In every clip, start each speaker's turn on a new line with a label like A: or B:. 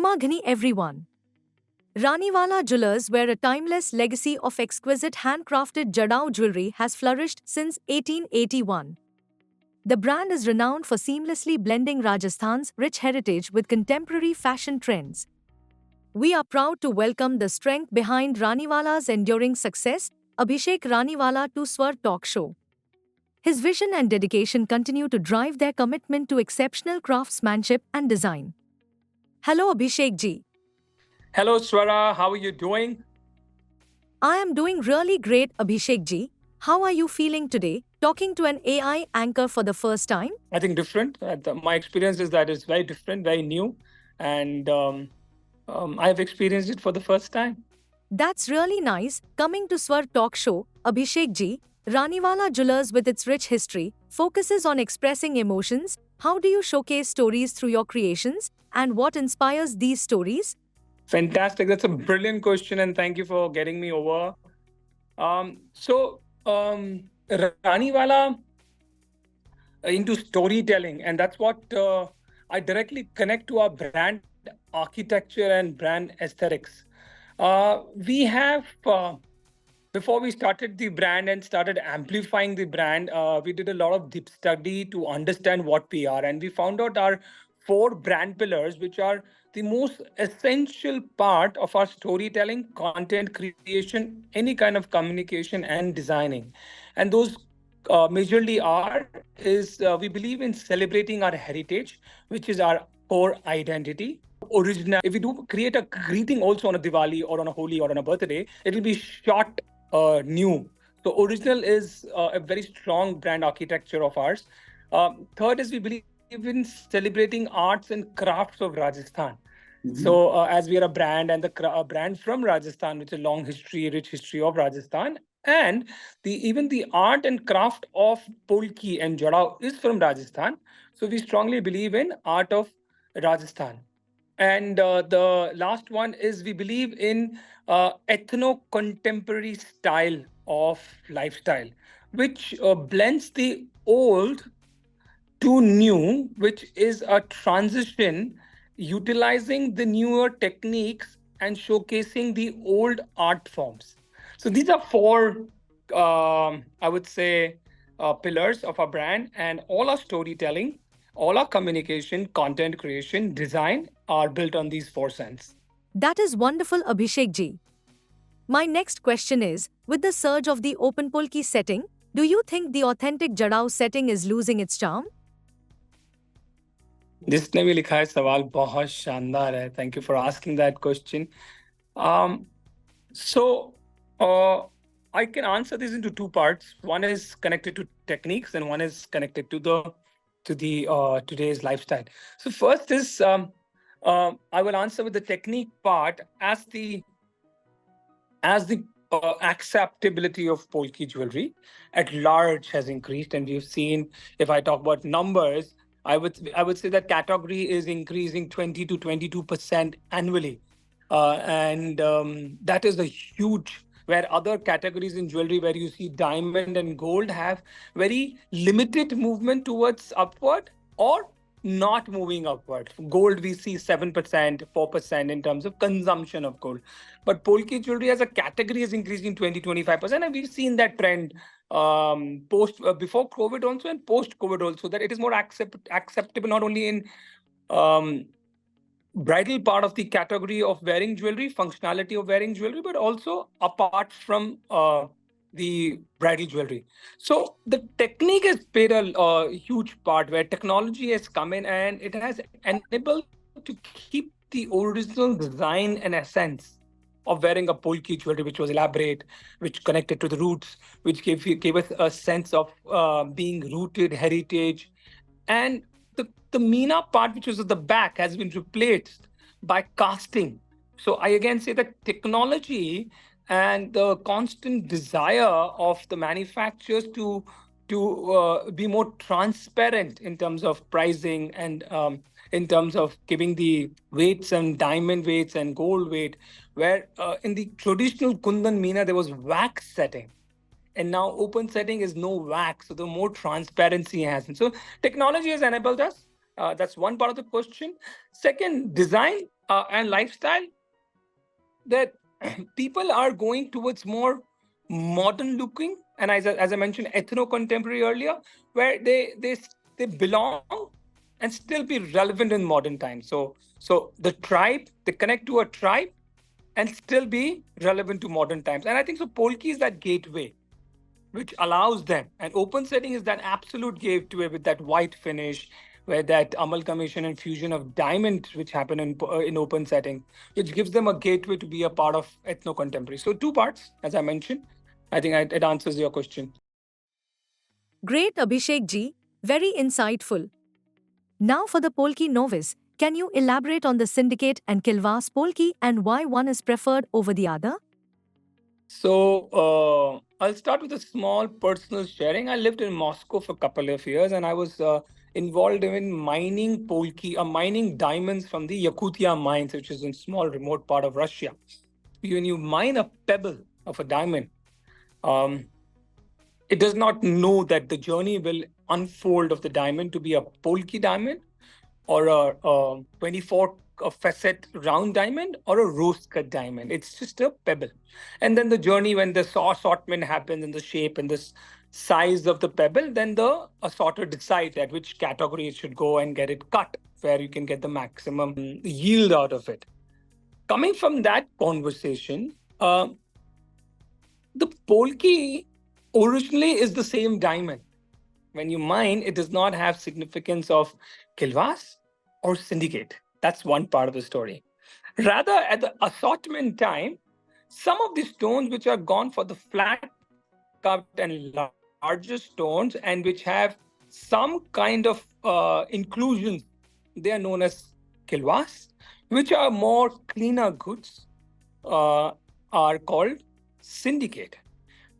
A: Namaghani everyone. Raniwala Jewellers, where a timeless legacy of exquisite handcrafted Jadao jewelry has flourished since 1881. The brand is renowned for seamlessly blending Rajasthan's rich heritage with contemporary fashion trends. We are proud to welcome the strength behind Raniwala's enduring success, Abhishek Raniwala, to SVAR Talkshow. His vision and dedication continue to drive their commitment to exceptional craftsmanship and design. Hello Abhishek ji.
B: Hello, SVARA. How are you doing?
A: I am doing really great, Abhishek ji. How are you feeling today, talking to an AI anchor for the first time?
B: I think different. My experience is that it's very different, very new, and I've experienced it for the first time.
A: That's really nice. Coming to Swar Talk Show, Abhishek ji, Raniwala Jewellers, with its rich history, focuses on expressing emotions. How do you showcase stories through your creations, and what inspires these stories?
B: Fantastic. That's a brilliant question, and thank you for getting me over. Raniwala into storytelling, and that's what I directly connect to our brand architecture and brand aesthetics. We have before we started the brand and started amplifying the brand, we did a lot of deep study to understand what we are, and we found out our four brand pillars, which are the most essential part of our storytelling, content creation, any kind of communication and designing. And those majorly are is we believe in celebrating our heritage, which is our core identity. Original. If we do create a greeting also on a Diwali or on a Holi or on a birthday, it will be short new. So original is a very strong brand architecture of ours. Third is we believe in celebrating arts and crafts of Rajasthan. So as we are a brand and a brand from Rajasthan, which is a long history, rich history of Rajasthan, and even the art and craft of Polki and Jadao is from Rajasthan. So we strongly believe in art of Rajasthan. And the last one is we believe in ethno-contemporary style of lifestyle, which blends the old to new, which is a transition utilizing the newer techniques and showcasing the old art forms. So these are four, I would say, pillars of our brand, and all our storytelling, all our communication, content creation, design are built on these four cents.
A: That is wonderful, Abhishek ji. My next question is, with the surge of the open polki setting, do you think the authentic Jadao setting is losing its charm?
B: जिसने भी लिखा है सवाल बहुत शानदार है. Thank you for asking that question. Um, so I can answer this into two parts. One is connected to techniques, and one is connected to the today's lifestyle. So first is I will answer with the technique part as the acceptability of Polki jewelry at large has increased, and we've seen, if I talk about numbers, I would say that category is increasing 20 to 22% annually, and that is a huge. Where other categories in jewelry, where you see diamond and gold, have very limited movement towards upward or not moving upward. Gold, we see 7%, 4% in terms of consumption of gold. But Polki jewelry as a category is increasing 20, 25%. And we've seen that trend before COVID also and post COVID also, that it is more acceptable not only in um, bridal part of the category of wearing jewelry, functionality of wearing jewelry, but also apart from the bridal jewelry. So the technique has played a huge part, where technology has come in and it has enabled to keep the original design and essence of wearing a polki jewelry, which was elaborate, which connected to the roots, which gave us a sense of being rooted heritage. And the Meena part, which was at the back, has been replaced by casting. So I again say that technology and the constant desire of the manufacturers to be more transparent in terms of pricing, and in terms of giving the weights and diamond weights and gold weight, where in the traditional Kundan Meena there was wax setting, and now open setting is no wax, so the more transparency has. And so technology has enabled us. That's one part of the question. Second, design and lifestyle, that people are going towards more modern looking, and as I mentioned, ethno contemporary earlier, where they belong and still be relevant in modern times. So the tribe, they connect to a tribe and still be relevant to modern times. And I think so Polki is that gateway which allows them. And open setting is that absolute gateway with that white finish, where that amalgamation and fusion of diamonds which happen in open setting, which gives them a gateway to be a part of ethno contemporary. So two parts, as I mentioned. I think it answers your question.
A: Great, Abhishek ji, very insightful. Now for the Polki novice, can you elaborate on the Syndicate and Kilvas Polki and why one is preferred over the other?
B: So I'll start with a small personal sharing. I lived in Moscow for a couple of years, and I was involved in mining polki, mining diamonds from the Yakutia mines, which is in small remote part of Russia. When you mine a pebble of a diamond, um, it does not know that the journey will unfold of the diamond to be a polki diamond or a 24 facet round diamond or a rose cut diamond. It's just a pebble. And then the journey, when the assortment happens in the shape and the size of the pebble, then the assorter decides at which category it should go and get it cut, where you can get the maximum yield out of it. Coming from that conversation, the polki originally is the same diamond. When you mine, it does not have significance of kilvas or syndicate. That's one part of the story. Rather, at the assortment time, some of the stones which are gone for the flat cut and larger stones and which have some kind of inclusions, they are known as kilvas, which are more cleaner goods, are called syndicate.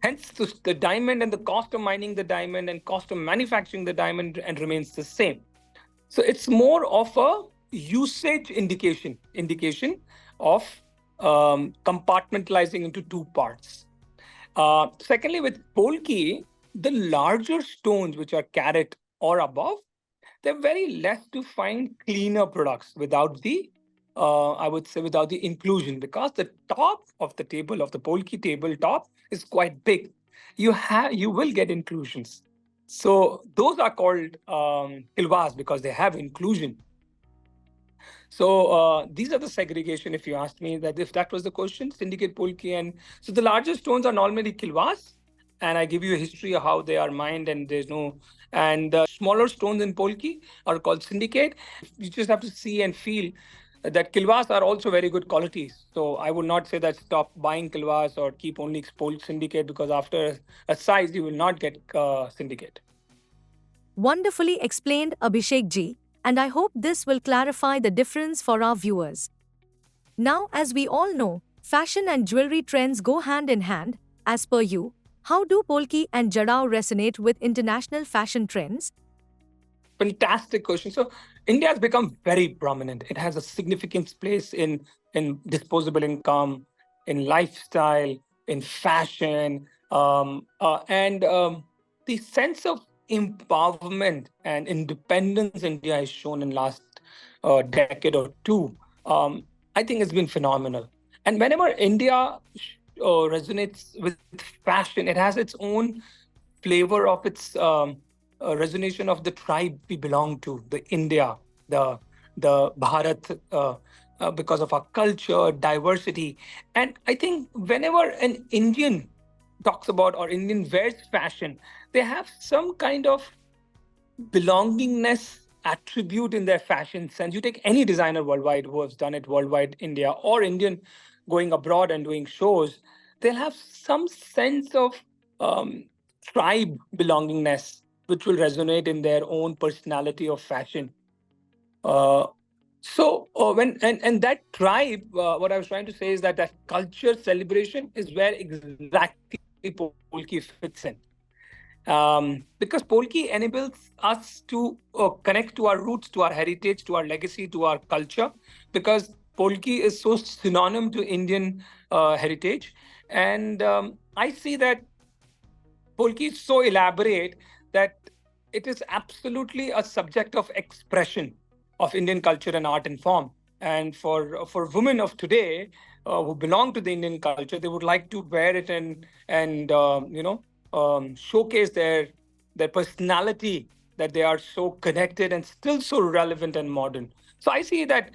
B: Hence, the diamond and the cost of mining the diamond and cost of manufacturing the diamond and remains the same. So it's more of a usage indication of compartmentalizing into two parts. Secondly, with polki, the larger stones which are carat or above, they're very less to find cleaner products without the I would say without the inclusion, because the top of the table of the polki tabletop is quite big. You will get inclusions. So those are called kilvas because they have inclusion. So these are the segregation, if you asked me, that if that was the question, syndicate polki. And so the larger stones are normally kilvas, and I give you a history of how they are mined, and there's no, and smaller stones in polki are called syndicate. You just have to see and feel that kilvas are also very good qualities. So I would not say that stop buying kilvas or keep only syndicate, because after a size you will not get syndicate.
A: Wonderfully explained, Abhishek ji, and I hope this will clarify the difference for our viewers. Now, as we all know, fashion and jewelry trends go hand in hand. As per you, how do Polki and Jadao resonate with international fashion trends?
B: Fantastic question. So India has become very prominent. It has a significant place in disposable income, in lifestyle, in fashion, and the sense of empowerment and independence India has shown in last decade or two. I think it's been phenomenal. And whenever India resonates with fashion, it has its own flavor of its resonation of the tribe we belong to, the India, the Bharat, because of our culture, diversity. And I think whenever an Indian talks about or Indian wears fashion, they have some kind of belongingness attribute in their fashion sense. You take any designer worldwide who has done it worldwide, India or Indian, going abroad and doing shows, they'll have some sense of um, tribe belongingness, which will resonate in their own personality of fashion. Uh, when and that tribe, what I was trying to say is that culture celebration is where exactly Polki fits in. Because Polki enables us to connect to our roots, to our heritage, to our legacy, to our culture, because Polki is so synonym to Indian heritage. And I see that Polki is so elaborate that it is absolutely a subject of expression of Indian culture and art and form. And for women of today who belong to the Indian culture, they would like to wear it and showcase their personality, that they are so connected and still so relevant and modern. So I see that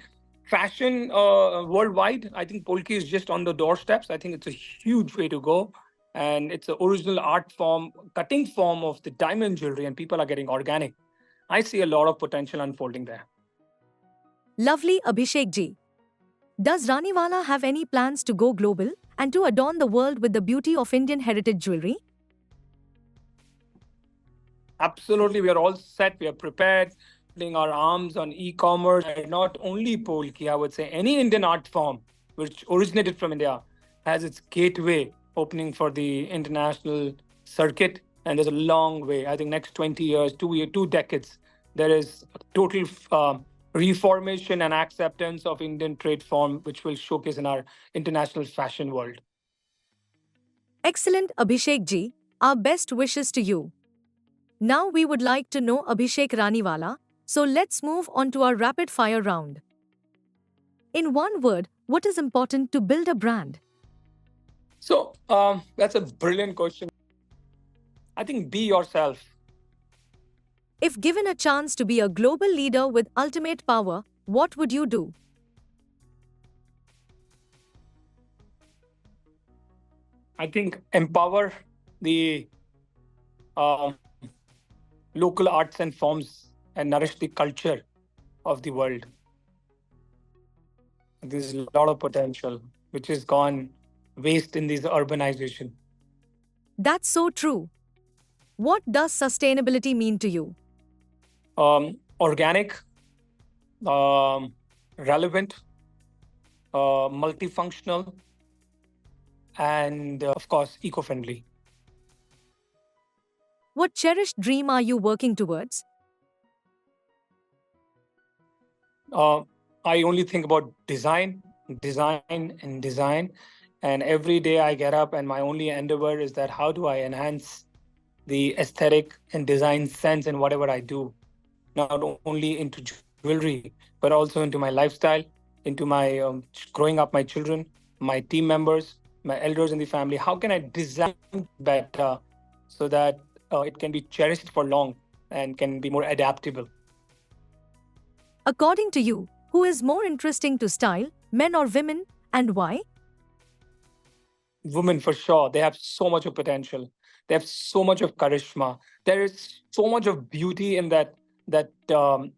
B: fashion worldwide, I think Polki is just on the doorsteps. I think it's a huge way to go. And it's an original art form, cutting form of the diamond jewelry, and people are getting organic. I see a lot of potential unfolding there.
A: Lovely Abhishek ji. Does Raniwala have any plans to go global and to adorn the world with the beauty of Indian heritage jewelry?
B: Absolutely, we are all set. We are prepared, putting our arms on e-commerce. And not only Polki, I would say any Indian art form which originated from India has its gateway opening for the international circuit. And there's a long way. I think next 20 years, 2 decades, there is a total reformation and acceptance of Indian trade form, which will showcase in our international fashion world.
A: Excellent, Abhishek ji. Our best wishes to you. Now we would like to know Abhishek Raniwala, so let's move on to our rapid fire round. In one word, what is important to build a brand?
B: So that's a brilliant question. I think be yourself.
A: If given a chance to be a global leader with ultimate power, what would you do?
B: I think empower the um, local arts and forms and nourish the culture of the world. There's a lot of potential which is gone waste in this urbanization.
A: That's so true. What does sustainability mean to you?
B: Organic, relevant, multifunctional, and of course, eco friendly.
A: What cherished dream are you working towards?
B: I only think about design, design, and design. And every day I get up, and my only endeavor is that how do I enhance the aesthetic and design sense in whatever I do, not only into jewelry, but also into my lifestyle, into my growing up, my children, my team members, my elders in the family. How can I design better so that it can be cherished for long and can be more adaptable?
A: According to you, who is more interesting to style, men or women, and why?
B: Women for sure, they have so much of potential, they have so much of charisma, there is so much of beauty in that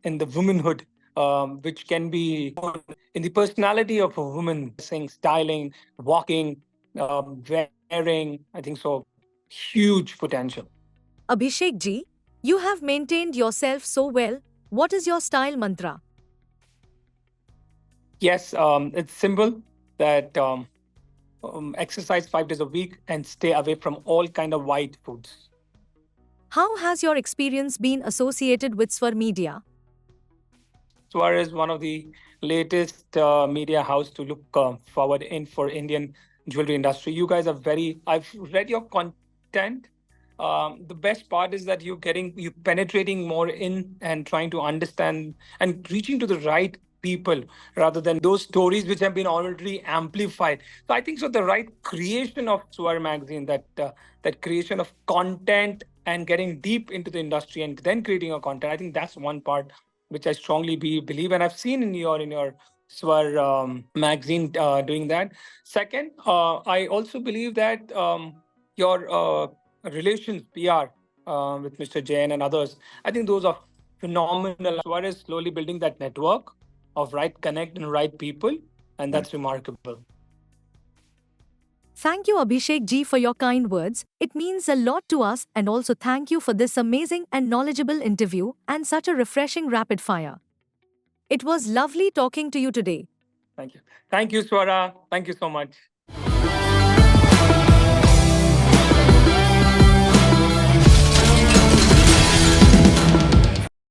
B: in the womanhood, which can be in the personality of a woman, saying, styling, walking, wearing, I think so, huge potential.
A: Abhishek ji, you have maintained yourself so well. What is your style mantra?
B: Yes, it's simple that exercise 5 days a week and stay away from all kind of white foods.
A: How has your experience been associated with SVAR Media?
B: SVAR is one of the latest media house to look forward in for Indian jewelry industry. You guys are I've read your content. The best part is that you penetrating more in and trying to understand and reaching to the right people rather than those stories which have been already amplified. So I think so the right creation of SVAR magazine, that creation of content and getting deep into the industry and then creating a content. I think that's one part which I strongly believe, and I've seen in your SVAR magazine doing that. Second, I also believe that your relations PR with Mr. Jain and others, I think those are phenomenal. SVAR is slowly building that network of right connect and right people, and that's remarkable.
A: Thank you, Abhishek ji, for your kind words. It means a lot to us, and also thank you for this amazing and knowledgeable interview and such a refreshing rapid fire. It was lovely talking to you today.
B: Thank you. Thank you, Swara. Thank you so much.